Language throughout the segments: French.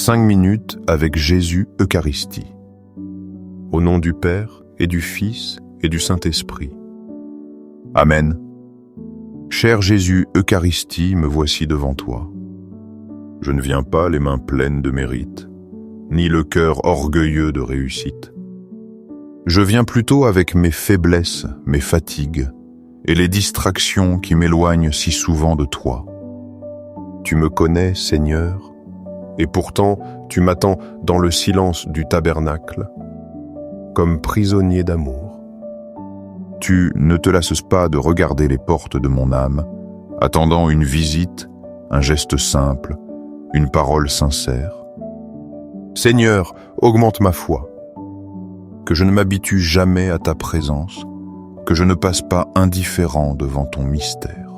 5 minutes avec Jésus Eucharistie. Au nom du Père et du Fils et du Saint-Esprit. Amen. Cher Jésus Eucharistie, me voici devant toi. Je ne viens pas les mains pleines de mérite, ni le cœur orgueilleux de réussite. Je viens plutôt avec mes faiblesses, mes fatigues, et les distractions qui m'éloignent si souvent de toi. Tu me connais, Seigneur, et pourtant tu m'attends dans le silence du tabernacle, comme prisonnier d'amour. Tu ne te lasses pas de regarder les portes de mon âme, attendant une visite, un geste simple, une parole sincère. Seigneur, augmente ma foi, que je ne m'habitue jamais à ta présence, que je ne passe pas indifférent devant ton mystère.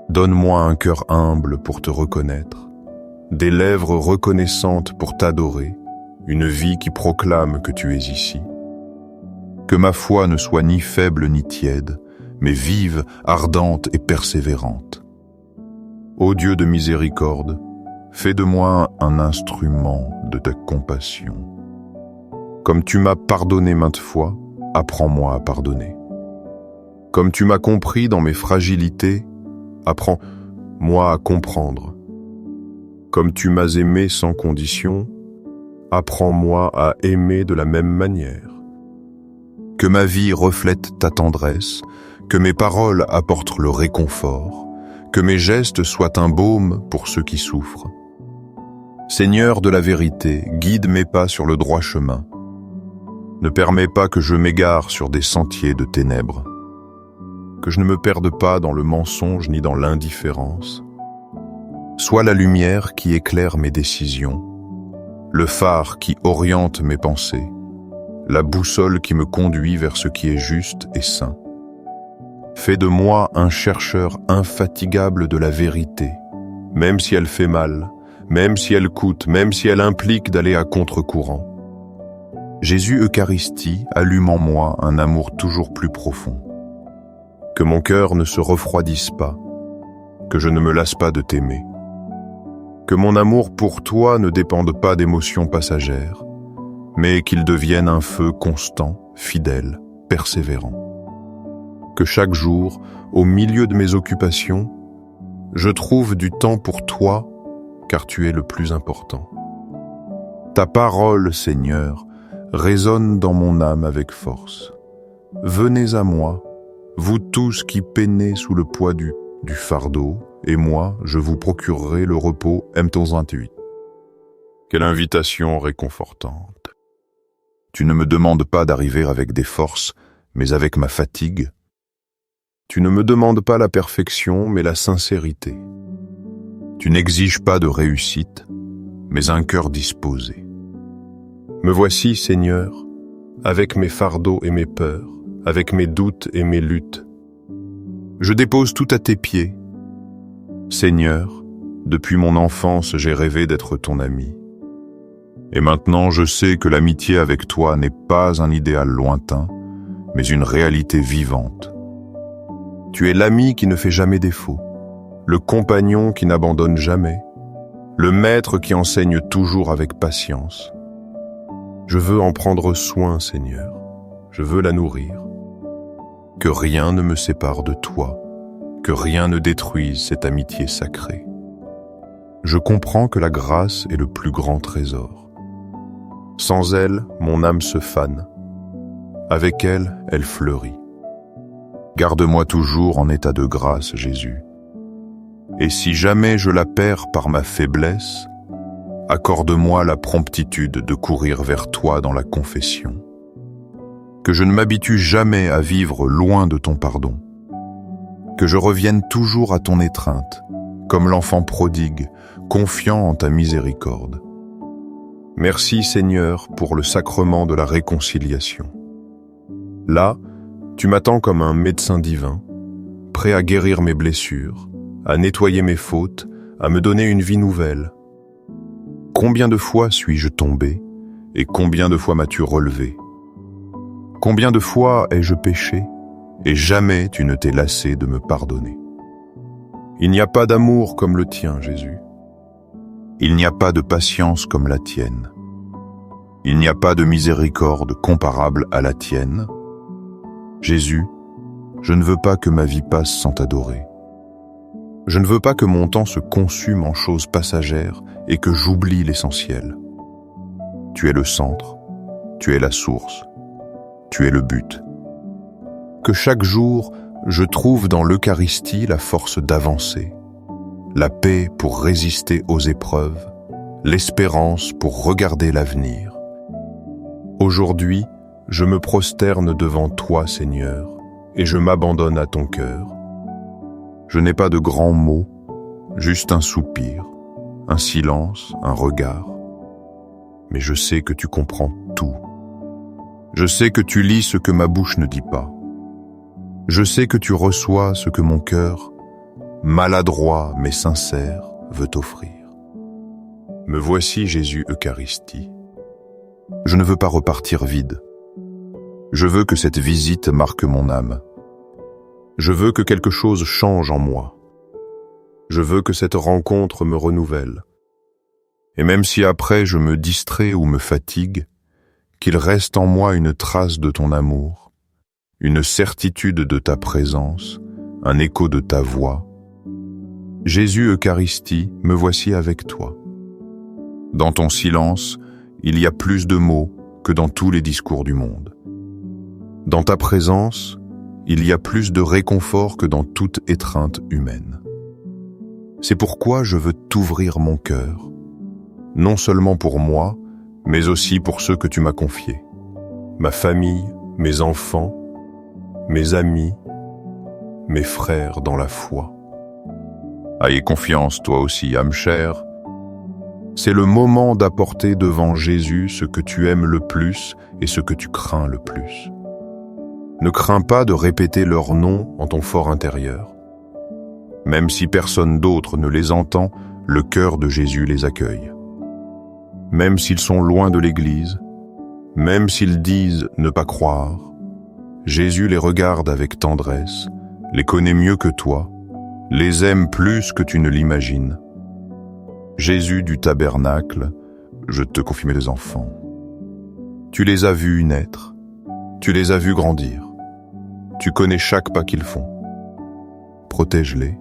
Donne-moi un cœur humble pour te reconnaître, des lèvres reconnaissantes pour t'adorer, une vie qui proclame que tu es ici. Que ma foi ne soit ni faible ni tiède, mais vive, ardente et persévérante. Ô Dieu de miséricorde, fais de moi un instrument de ta compassion. Comme tu m'as pardonné maintes fois, apprends-moi à pardonner. Comme tu m'as compris dans mes fragilités, apprends-moi à comprendre. Comme tu m'as aimé sans condition, apprends-moi à aimer de la même manière. Que ma vie reflète ta tendresse, que mes paroles apportent le réconfort, que mes gestes soient un baume pour ceux qui souffrent. Seigneur de la vérité, guide mes pas sur le droit chemin. Ne permets pas que je m'égare sur des sentiers de ténèbres, que je ne me perde pas dans le mensonge ni dans l'indifférence. Sois la lumière qui éclaire mes décisions, le phare qui oriente mes pensées, la boussole qui me conduit vers ce qui est juste et saint. Fais de moi un chercheur infatigable de la vérité, même si elle fait mal, même si elle coûte, même si elle implique d'aller à contre-courant. Jésus Eucharistie allume en moi un amour toujours plus profond. Que mon cœur ne se refroidisse pas, que je ne me lasse pas de t'aimer. Que mon amour pour toi ne dépende pas d'émotions passagères, mais qu'il devienne un feu constant, fidèle, persévérant. Que chaque jour, au milieu de mes occupations, je trouve du temps pour toi, car tu es le plus important. Ta parole, Seigneur, résonne dans mon âme avec force. Venez à moi, vous tous qui peinez sous le poids du fardeau, et moi, je vous procurerai le repos. M11 28. Quelle invitation réconfortante. Tu ne me demandes pas d'arriver avec des forces, mais avec ma fatigue. Tu ne me demandes pas la perfection, mais la sincérité. Tu n'exiges pas de réussite, mais un cœur disposé. Me voici, Seigneur, avec mes fardeaux et mes peurs, avec mes doutes et mes luttes. Je dépose tout à tes pieds. Seigneur, depuis mon enfance, j'ai rêvé d'être ton ami. Et maintenant, je sais que l'amitié avec toi n'est pas un idéal lointain, mais une réalité vivante. Tu es l'ami qui ne fait jamais défaut, le compagnon qui n'abandonne jamais, le maître qui enseigne toujours avec patience. Je veux en prendre soin, Seigneur. Je veux la nourrir. Que rien ne me sépare de toi, que rien ne détruise cette amitié sacrée. Je comprends que la grâce est le plus grand trésor. Sans elle, mon âme se fane. Avec elle, elle fleurit. Garde-moi toujours en état de grâce, Jésus. Et si jamais je la perds par ma faiblesse, accorde-moi la promptitude de courir vers toi dans la confession. Que je ne m'habitue jamais à vivre loin de ton pardon. Que je revienne toujours à ton étreinte, comme l'enfant prodigue, confiant en ta miséricorde. Merci Seigneur pour le sacrement de la réconciliation. Là, tu m'attends comme un médecin divin, prêt à guérir mes blessures, à nettoyer mes fautes, à me donner une vie nouvelle. Combien de fois suis-je tombé et combien de fois m'as-tu relevé? Combien de fois ai-je péché et jamais tu ne t'es lassé de me pardonner? Il n'y a pas d'amour comme le tien, Jésus. Il n'y a pas de patience comme la tienne. Il n'y a pas de miséricorde comparable à la tienne. Jésus, je ne veux pas que ma vie passe sans t'adorer. Je ne veux pas que mon temps se consume en choses passagères et que j'oublie l'essentiel. Tu es le centre, tu es la source, tu es le but. Que chaque jour, je trouve dans l'Eucharistie la force d'avancer, la paix pour résister aux épreuves, l'espérance pour regarder l'avenir. Aujourd'hui, je me prosterne devant toi, Seigneur, et je m'abandonne à ton cœur. Je n'ai pas de grands mots, juste un soupir, un silence, un regard. Mais je sais que tu comprends tout. Je sais que tu lis ce que ma bouche ne dit pas. Je sais que tu reçois ce que mon cœur, maladroit mais sincère, veut offrir. Me voici, Jésus Eucharistie. Je ne veux pas repartir vide. Je veux que cette visite marque mon âme. Je veux que quelque chose change en moi. Je veux que cette rencontre me renouvelle. Et même si après je me distrais ou me fatigue, qu'il reste en moi une trace de ton amour, une certitude de ta présence, un écho de ta voix. Jésus Eucharistie, me voici avec toi. Dans ton silence, il y a plus de mots que dans tous les discours du monde. Dans ta présence, il y a plus de réconfort que dans toute étreinte humaine. C'est pourquoi je veux t'ouvrir mon cœur, non seulement pour moi, mais aussi pour ceux que tu m'as confiés, ma famille, mes enfants, mes amis, mes frères dans la foi. Aie confiance, toi aussi, âme chère. C'est le moment d'apporter devant Jésus ce que tu aimes le plus et ce que tu crains le plus. Ne crains pas de répéter leurs noms en ton fort intérieur. Même si personne d'autre ne les entend, le cœur de Jésus les accueille. Même s'ils sont loin de l'Église, même s'ils disent ne pas croire, Jésus les regarde avec tendresse, les connaît mieux que toi, les aime plus que tu ne l'imagines. Jésus du tabernacle, je te confie mes enfants. Tu les as vus naître, tu les as vus grandir. Tu connais chaque pas qu'ils font. Protège-les.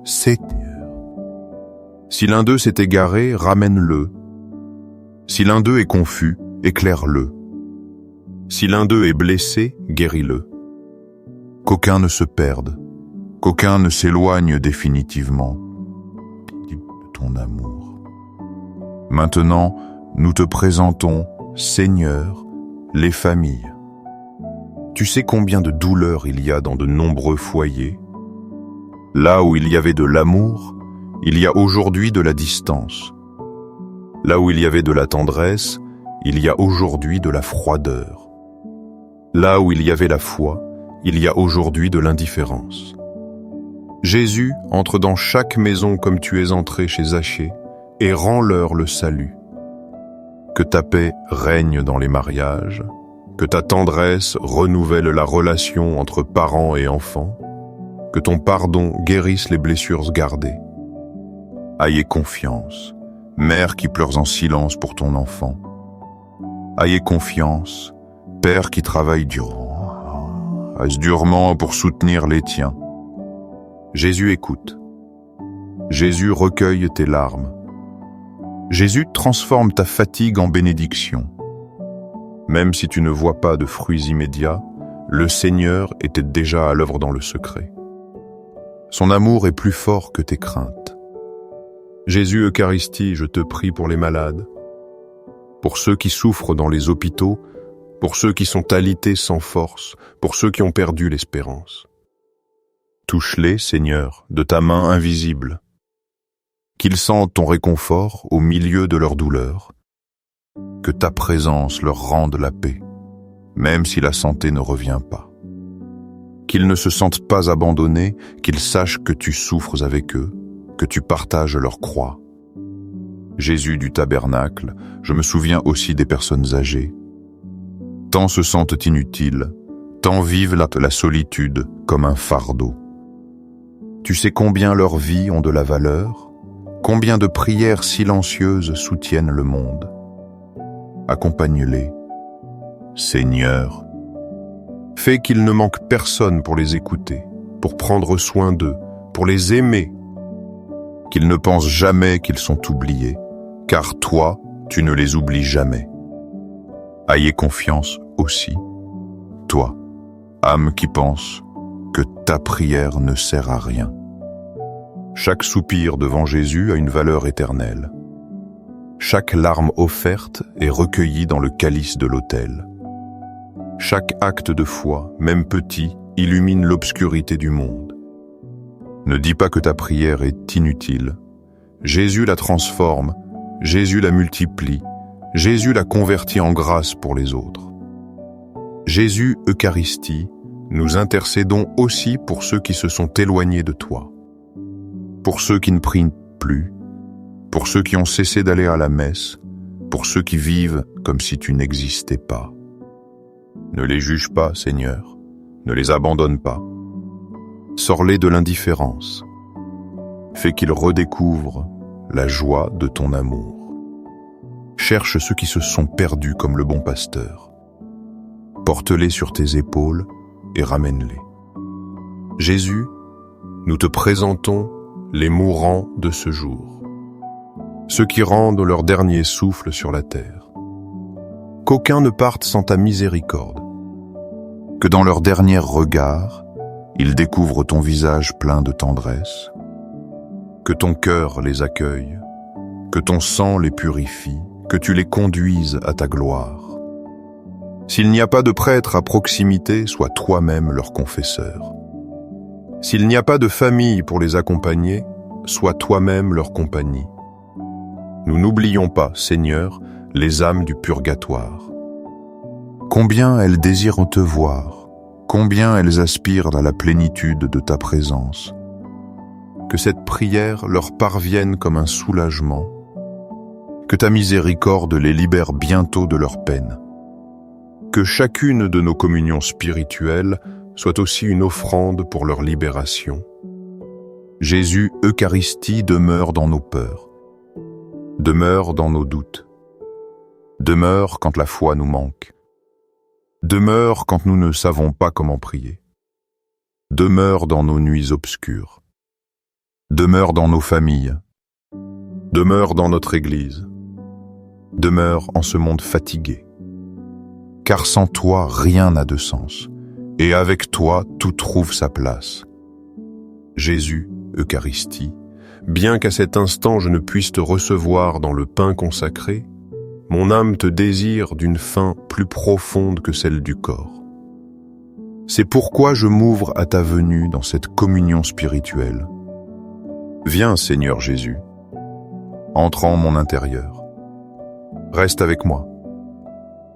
Seigneur. Si l'un d'eux s'est égaré, ramène-le. Si l'un d'eux est confus, éclaire-le. Si l'un d'eux est blessé, guéris-le. Qu'aucun ne se perde, qu'aucun ne s'éloigne définitivement de ton amour. Maintenant, nous te présentons, Seigneur, les familles. Tu sais combien de douleurs il y a dans de nombreux foyers. Là où il y avait de l'amour, il y a aujourd'hui de la distance. Là où il y avait de la tendresse, il y a aujourd'hui de la froideur. Là où il y avait la foi, il y a aujourd'hui de l'indifférence. Jésus entre dans chaque maison comme tu es entré chez Zachée et rends-leur le salut. Que ta paix règne dans les mariages, que ta tendresse renouvelle la relation entre parents et enfants, que ton pardon guérisse les blessures gardées. Ayez confiance, mère qui pleures en silence pour ton enfant. Ayez confiance, père qui travaille durement pour soutenir les tiens. Jésus écoute. Jésus recueille tes larmes. Jésus transforme ta fatigue en bénédiction. Même si tu ne vois pas de fruits immédiats, le Seigneur était déjà à l'œuvre dans le secret. Son amour est plus fort que tes craintes. Jésus Eucharistie, je te prie pour les malades, pour ceux qui souffrent dans les hôpitaux, pour ceux qui sont alités sans force, pour ceux qui ont perdu l'espérance. Touche-les, Seigneur, de ta main invisible. Qu'ils sentent ton réconfort au milieu de leur douleur. Que ta présence leur rende la paix, même si la santé ne revient pas. Qu'ils ne se sentent pas abandonnés, qu'ils sachent que tu souffres avec eux, que tu partages leur croix. Jésus du tabernacle, je me souviens aussi des personnes âgées. Tant se sentent inutiles, tant vivent la solitude comme un fardeau. Tu sais combien leurs vies ont de la valeur, combien de prières silencieuses soutiennent le monde. Accompagne-les, Seigneur. Fais qu'il ne manque personne pour les écouter, pour prendre soin d'eux, pour les aimer. Qu'ils ne pensent jamais qu'ils sont oubliés, car toi, tu ne les oublies jamais. Ayez confiance aussi, toi, âme qui pense que ta prière ne sert à rien. Chaque soupir devant Jésus a une valeur éternelle. Chaque larme offerte est recueillie dans le calice de l'autel. Chaque acte de foi, même petit, illumine l'obscurité du monde. Ne dis pas que ta prière est inutile. Jésus la transforme, Jésus la multiplie, Jésus la convertit en grâce pour les autres. Jésus, Eucharistie, nous intercédons aussi pour ceux qui se sont éloignés de toi, pour ceux qui ne prient plus, pour ceux qui ont cessé d'aller à la messe, pour ceux qui vivent comme si tu n'existais pas. Ne les juge pas, Seigneur, ne les abandonne pas. Sors-les de l'indifférence. Fais qu'ils redécouvrent la joie de ton amour. Cherche ceux qui se sont perdus comme le bon pasteur. Porte-les sur tes épaules et ramène-les. Jésus, nous te présentons les mourants de ce jour, ceux qui rendent leur dernier souffle sur la terre. Qu'aucun ne parte sans ta miséricorde, que dans leur dernier regard, ils découvrent ton visage plein de tendresse, que ton cœur les accueille, que ton sang les purifie, que tu les conduises à ta gloire. S'il n'y a pas de prêtre à proximité, sois toi-même leur confesseur. S'il n'y a pas de famille pour les accompagner, sois toi-même leur compagnie. Nous n'oublions pas, Seigneur, les âmes du purgatoire. Combien elles désirent te voir, combien elles aspirent à la plénitude de ta présence. Que cette prière leur parvienne comme un soulagement, que ta miséricorde les libère bientôt de leur peine. Que chacune de nos communions spirituelles soit aussi une offrande pour leur libération. Jésus, Eucharistie, demeure dans nos peurs, demeure dans nos doutes, demeure quand la foi nous manque, demeure quand nous ne savons pas comment prier, demeure dans nos nuits obscures, demeure dans nos familles, demeure dans notre Église, demeure en ce monde fatigué. Car sans toi, rien n'a de sens, et avec toi, tout trouve sa place. Jésus, Eucharistie, bien qu'à cet instant je ne puisse te recevoir dans le pain consacré, mon âme te désire d'une faim plus profonde que celle du corps. C'est pourquoi je m'ouvre à ta venue dans cette communion spirituelle. Viens, Seigneur Jésus, entre en mon intérieur. Reste avec moi.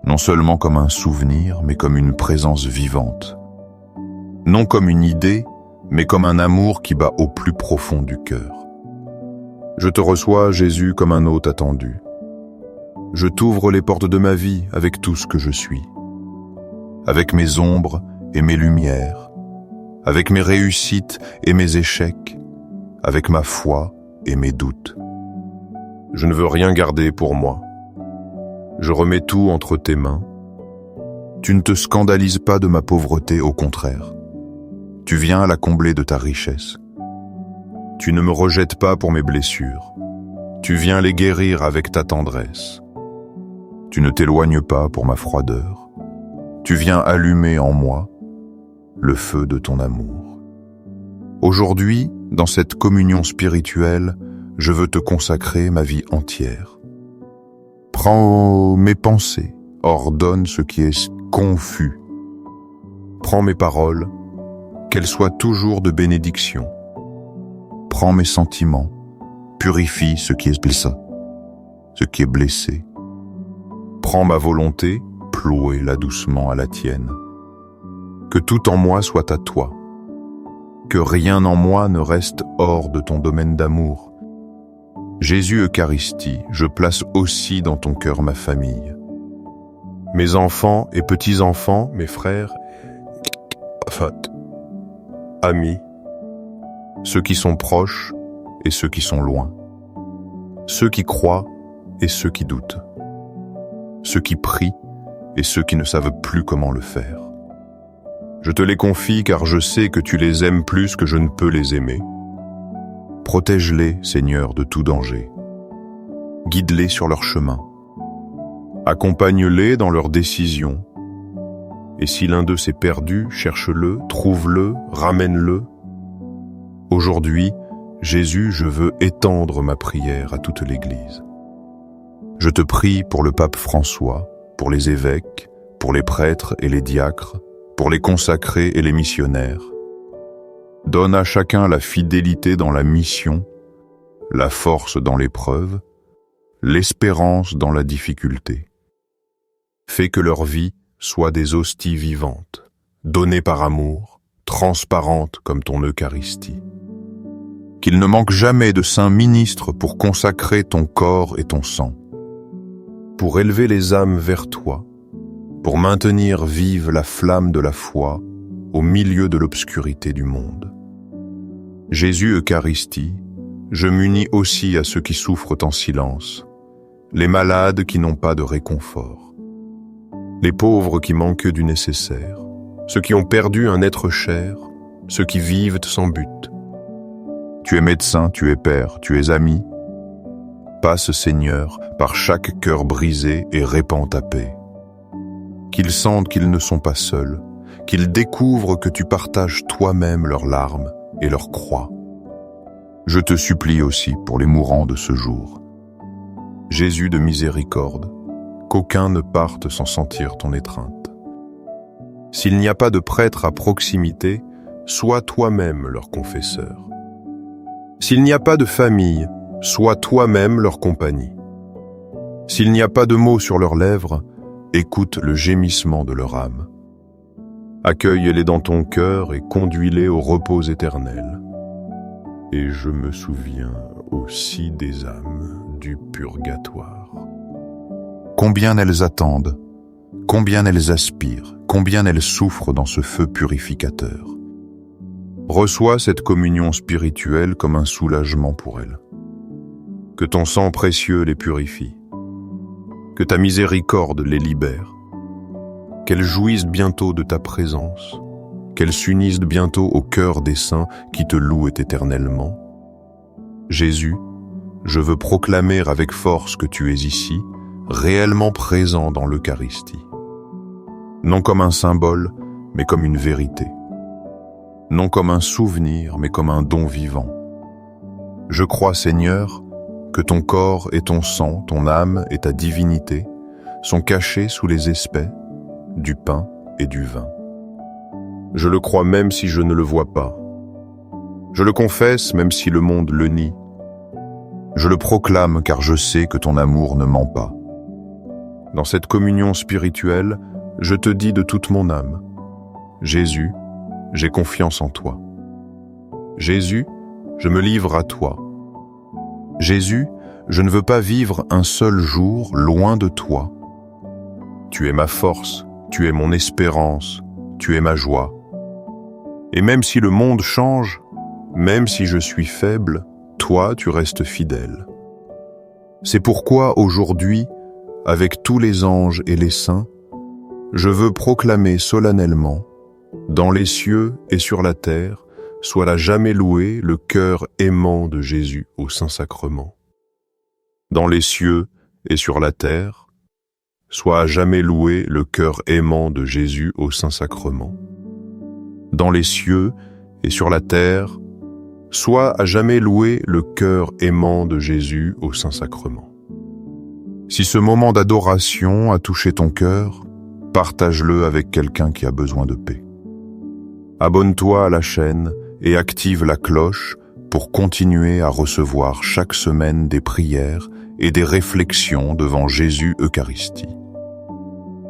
Non seulement comme un souvenir, mais comme une présence vivante. Non comme une idée, mais comme un amour qui bat au plus profond du cœur. Je te reçois, Jésus, comme un hôte attendu. Je t'ouvre les portes de ma vie avec tout ce que je suis. Avec mes ombres et mes lumières, avec mes réussites et mes échecs, avec ma foi et mes doutes. Je ne veux rien garder pour moi. Je remets tout entre tes mains. Tu ne te scandalises pas de ma pauvreté, au contraire. Tu viens à la combler de ta richesse. Tu ne me rejettes pas pour mes blessures. Tu viens les guérir avec ta tendresse. Tu ne t'éloignes pas pour ma froideur. Tu viens allumer en moi le feu de ton amour. Aujourd'hui, dans cette communion spirituelle, je veux te consacrer ma vie entière. Prends mes pensées, ordonne ce qui est confus. Prends mes paroles, qu'elles soient toujours de bénédiction. Prends mes sentiments, purifie ce qui est blessé. Prends ma volonté, ploie-la doucement à la tienne. Que tout en moi soit à toi. Que rien en moi ne reste hors de ton domaine d'amour. Jésus Eucharistie, je place aussi dans ton cœur ma famille. Mes enfants et petits-enfants, mes frères, amis, ceux qui sont proches et ceux qui sont loin, ceux qui croient et ceux qui doutent, ceux qui prient et ceux qui ne savent plus comment le faire. Je te les confie car je sais que tu les aimes plus que je ne peux les aimer. Protège-les, Seigneur, de tout danger. Guide-les sur leur chemin. Accompagne-les dans leurs décisions. Et si l'un d'eux s'est perdu, cherche-le, trouve-le, ramène-le. Aujourd'hui, Jésus, je veux étendre ma prière à toute l'Église. Je te prie pour le pape François, pour les évêques, pour les prêtres et les diacres, pour les consacrés et les missionnaires. Donne à chacun la fidélité dans la mission, la force dans l'épreuve, l'espérance dans la difficulté. Fais que leur vie soit des hosties vivantes, données par amour, transparentes comme ton Eucharistie. Qu'il ne manque jamais de saints ministres pour consacrer ton corps et ton sang, pour élever les âmes vers toi, pour maintenir vive la flamme de la foi au milieu de l'obscurité du monde. Jésus Eucharistie, je m'unis aussi à ceux qui souffrent en silence, les malades qui n'ont pas de réconfort, les pauvres qui manquent du nécessaire, ceux qui ont perdu un être cher, ceux qui vivent sans but. Tu es médecin, tu es père, tu es ami. Passe, Seigneur, par chaque cœur brisé et répands ta paix. Qu'ils sentent qu'ils ne sont pas seuls, qu'ils découvrent que tu partages toi-même leurs larmes et leurs croix. Je te supplie aussi pour les mourants de ce jour. Jésus de miséricorde, qu'aucun ne parte sans sentir ton étreinte. S'il n'y a pas de prêtre à proximité, sois toi-même leur confesseur. S'il n'y a pas de famille, sois toi-même leur compagnie. S'il n'y a pas de mots sur leurs lèvres, écoute le gémissement de leur âme. Accueille-les dans ton cœur et conduis-les au repos éternel. Et je me souviens aussi des âmes du purgatoire. Combien elles attendent, combien elles aspirent, combien elles souffrent dans ce feu purificateur. Reçois cette communion spirituelle comme un soulagement pour elles. Que ton sang précieux les purifie. Que ta miséricorde les libère. Qu'elles jouissent bientôt de ta présence. Qu'elles s'unissent bientôt au cœur des saints qui te louent éternellement. Jésus, je veux proclamer avec force que tu es ici, réellement présent dans l'Eucharistie. Non comme un symbole, mais comme une vérité. Non comme un souvenir, mais comme un don vivant. Je crois, Seigneur, que ton corps et ton sang, ton âme et ta divinité sont cachés sous les aspects du pain et du vin. Je le crois même si je ne le vois pas. Je le confesse même si le monde le nie. Je le proclame car je sais que ton amour ne ment pas. Dans cette communion spirituelle, je te dis de toute mon âme, Jésus, j'ai confiance en toi. Jésus, je me livre à toi. Jésus, je ne veux pas vivre un seul jour loin de toi. Tu es ma force, tu es mon espérance, tu es ma joie. Et même si le monde change, même si je suis faible, toi tu restes fidèle. C'est pourquoi aujourd'hui, avec tous les anges et les saints, je veux proclamer solennellement, dans les cieux et sur la terre, soit à jamais loué le cœur aimant de Jésus au Saint-Sacrement. Dans les cieux et sur la terre, soit à jamais loué le cœur aimant de Jésus au Saint-Sacrement. Dans les cieux et sur la terre, soit à jamais loué le cœur aimant de Jésus au Saint-Sacrement. Si ce moment d'adoration a touché ton cœur, partage-le avec quelqu'un qui a besoin de paix. Abonne-toi à la chaîne et active la cloche pour continuer à recevoir chaque semaine des prières et des réflexions devant Jésus Eucharistie.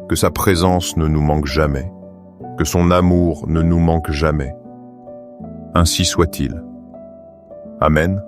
Que sa présence ne nous manque jamais, que son amour ne nous manque jamais. Ainsi soit-il. Amen.